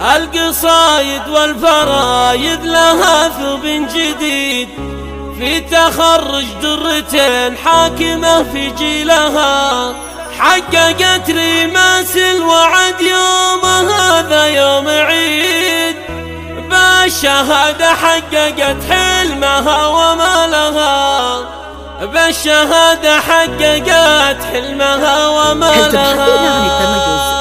القصايد والفرايد لها ثوب جديد، في تخرج درتين حاكمة في جيلها، حققت ريماس الوعد يوم هذا يوم عيد، بالشهادة حققت حلمها وما لها، بالشهادة حققت حلمها وما لها.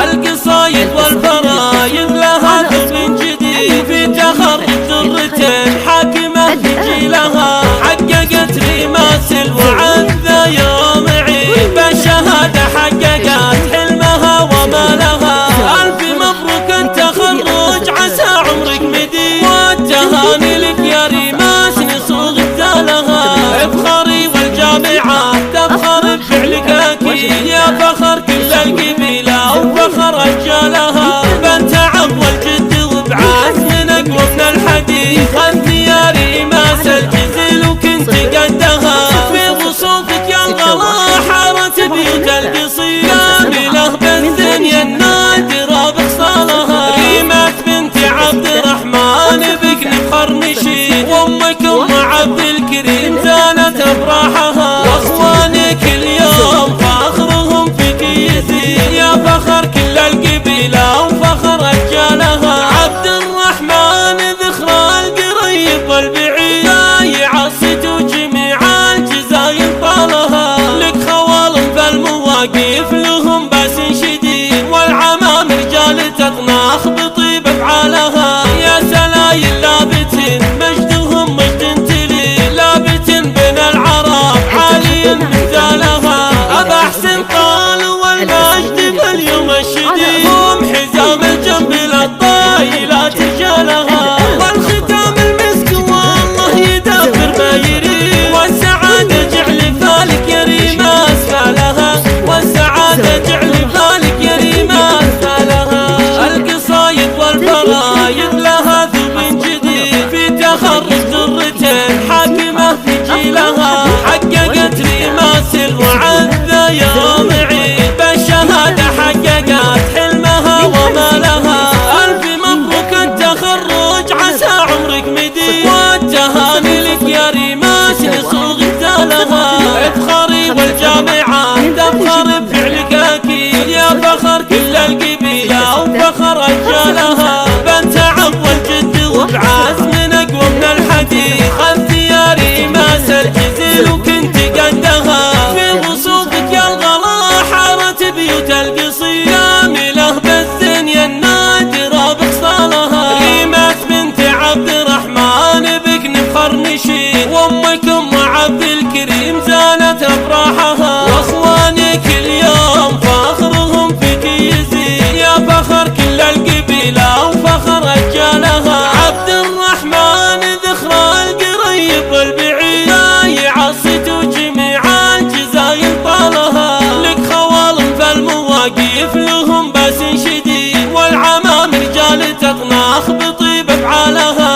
القصايد والفرايد لها ثوب جديد، في تخرج درتين حاكمة في جيلها، حققت ريماس الوعد ذا يوم عيد، بالشهادة حققت حلمها وما لها. ألف مبروك التخرج عسى عمرك مديد، والتهاني لك يا ريماس نصوغ ابتالها، افخري والجامعة تفخر بفعلك أكيد، يا فخر كل القبيلة وفخر رجالها، بنت عم والجد وبعزم أقوى من الحديد، أنت يا ريماس الجزيل وكنت قدها، في وصوفك يا الغلا حارت بيوت القصيد، كاملة بالدنيا النادرة بخصالها، ريماس بنت عبد الرحمن بك نفخر نشيد، وامك ام عبد الكريم زانت افراحها، واخوانك اليوم فاخرهم فيك يزيد، يا فخر كل القبيلة وفخر رجالها، عبد الرحمن ذخر القريب والبعيد، بايع الصيت وجميع الجزاير طالها، لك خوالم فالمواقف لهم باس شديد، والعمام رجال تطناخ بطيب افعالها، يا سلايل لابتين مجدهم مجد تلي، لابتين بين العرب عالي مثالها، ابا حسن طال والمجد باليوم الشديد، هم حزام الجنب للطايلات رجالها، والختام المسك والله يدبر ما يريد، والسعادة جعل فالك يا ريماس فالها، والسعادة جعل فالك يا ريماس فالها. القصايد والفرايد لها ثوب جديد، في تخرج درتين حاكمة في جيلها، حققت ريماس الوعد ذا يوم عيد، بالشهادة حققت حلمها وما لها. ألف مبروك التخرج عسى عمرك مديد، والتهاني لك يا ريماس نصوغ ابتالها، افخري والجامعة تفخر بفعلك أكيد، يا فخر كل القبيلة وفخر رجالها، بنت عم والجد وبعزم أقوى من الحديد، أنت يا ريماس الجزيل وكنت قدها، في وصوفك يا الغلا حارت بيوت القصيد، كاملة بالدنيا النادرة بخصالها، ريماس بنت عبد الرحمن بك نفخر نشيد، وامك ام عبد الكريم زانت افراحها، واخوانك اليوم فاخرهم فيك يزيد، يا فخر كل القبيلة وفخر رجالها، عبد الرحمن ذخر القريب والبعيد، بايع الصيت وجميع الجزاير طالها، لك خوالم فالمواقف لهم باس شديد، والعمام رجال تطناخ بطيب افعالها،